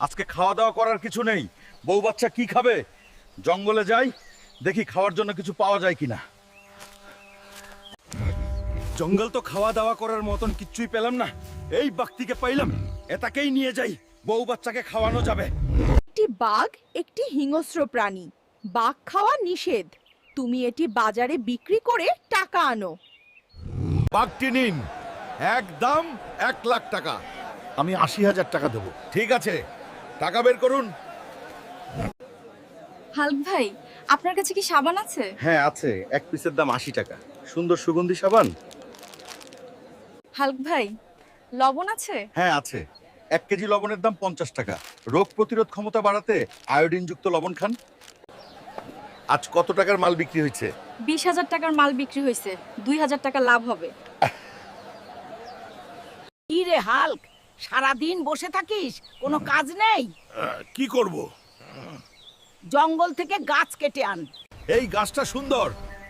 আজকে খাওয়া দাওয়া করার কিছু নেই। বউ বাচ্চা কি খাবে? জঙ্গলে যাই, দেখি খাওয়ার জন্য কিছু পাওয়া যায় কিনা। জঙ্গল তো খাওয়া দাওয়া করার মতন কিচ্ছুই পেলাম না। এই বাঘটিকে পাইলাম, এটাকেই নিয়ে যাই, বউ বাচ্চাকে খাওয়ানো যাবে। একটি বাঘ একটি হিংস্র প্রাণী। বাঘ খাওয়া নিষেধ। তুমি এটি বাজারে বিক্রি করে টাকা আনো। বাঘটি নিন, একদম 1,00,000 টাকা। আমি 80,000 টাকা দেবো। ঠিক আছে, টাকা বের করুন। হাল্ক ভাই, আপনার কাছে কি সাবান আছে? হ্যাঁ আছে, এক পিসের দাম 80 টাকা। সুন্দর সুগন্ধি সাবান। হাল্ক ভাই, লবণ আছে? হ্যাঁ আছে, 1 কেজি লবণের দাম 50 টাকা। রোগ প্রতিরোধ ক্ষমতা বাড়াতে আয়োডিনযুক্ত লবণ খান। আজ কত টাকার মাল বিক্রি হয়েছে? 20,000 টাকার মাল বিক্রি হয়েছে, 2,000 টাকা লাভ হবে। কি রে হাল্ক, সারাদিন বসে থাকিস, কোনো কাজ নেই? কি করব? জঙ্গল থেকে গাছ কেটে আন। এই গাছটা সুন্দর,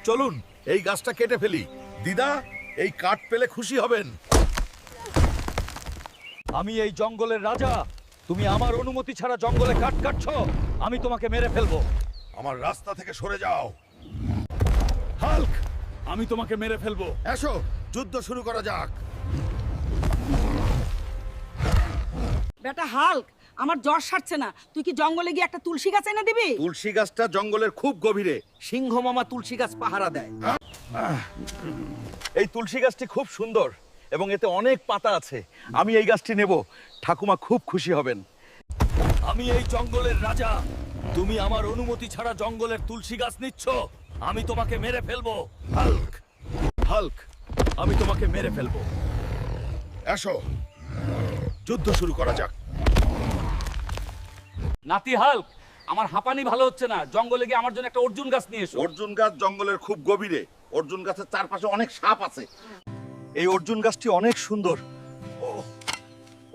চলুন এই গাছটা কেটে ফেলি। দিদা, এই কাঠ পেলে খুশি হবেন। আমি এই জঙ্গলের রাজা। তুমি আমার অনুমতি ছাড়া জঙ্গলে কাঠ কাটছো, আমি তোমাকে মেরে ফেলবো। আমার রাস্তা থেকে সরে যাও। হাল্ক, আমি তোমাকে মেরে ফেলবো। এসো, যুদ্ধ শুরু করা যাক। বেটা হাল্ক, আমার জ্বর সারছে না, তুই কি জঙ্গলে গিয়ে একটা তুলসী গাছ এনে দিবি? তুলসী গাছটা জঙ্গলের খুব গভীরে। সিংহ মামা তুলসী গাছ পাহারা দেয়। এই তুলসী গাছটি খুব সুন্দর এবং এতে অনেক পাতা আছে। আমি এই গাছটি নেব, ঠাকুমা খুব খুশি হবেন। আমি এই জঙ্গলের রাজা। তুমি আমার অনুমতি ছাড়া জঙ্গলের তুলসী গাছ নিচ্ছ, আমি তোমাকে মেরে ফেলবো। হাল্ক, হাল্ক, আমি তোমাকে মেরে ফেলবো। এসো, যুদ্ধ শুরু করা যাক। নাতি হাল্ক, আমার হাঁপানি ভালো হচ্ছে না, জঙ্গলে গিয়ে আমার জন্য একটা অর্জুন গাছ নিয়ে এসো। অর্জুন গাছ জঙ্গলের খুব গভীরে। অর্জুন গাছের চারপাশে অনেক সাপ আছে। এই অর্জুন গাছটি অনেক সুন্দর,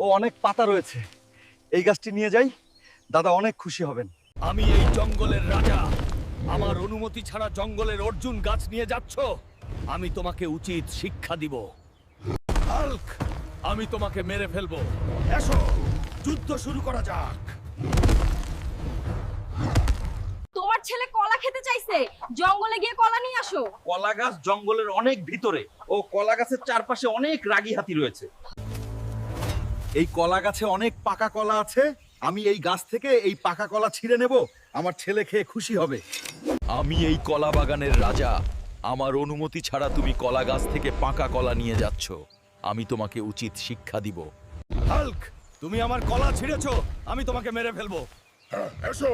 ও অনেক পাতা রয়েছে। এই গাছটি নিয়ে যাই, দাদা অনেক খুশি হবেন। আমি এই জঙ্গলের রাজা। আমার অনুমতি ছাড়া জঙ্গলের অর্জুন গাছ নিয়ে যাচ্ছ, আমি তোমাকে উচিত শিক্ষা দিব। হাল্ক, আমি তোমাকে মেরে ফেলবো। এসো, যুদ্ধ শুরু করা যাক। তোমার ছেলে কলা খেতে চাইছে, জঙ্গলে গিয়ে কলা নিয়ে আসো। কলা গাছ জঙ্গলের অনেক ভিতরে, ও কলা গাছের চারপাশে অনেক রাগী হাতি রয়েছে। এই কলা গাছে অনেক পাকা কলা আছে। আমি এই গাছ থেকে এই পাকা কলা ছিঁড়ে নেব, আমার ছেলে খেয়ে খুশি হবে। আমি এই কলা বাগানের রাজা। আমার অনুমতি ছাড়া তুমি কলা গাছ থেকে পাকা কলা নিয়ে যাচ্ছ, আমি তোমাকে উচিত শিক্ষা দিব। হাল্ক, তুমি আমার কলা ছিঁড়েছো, আমি তোমাকে মেরে ফেলবো। এসো।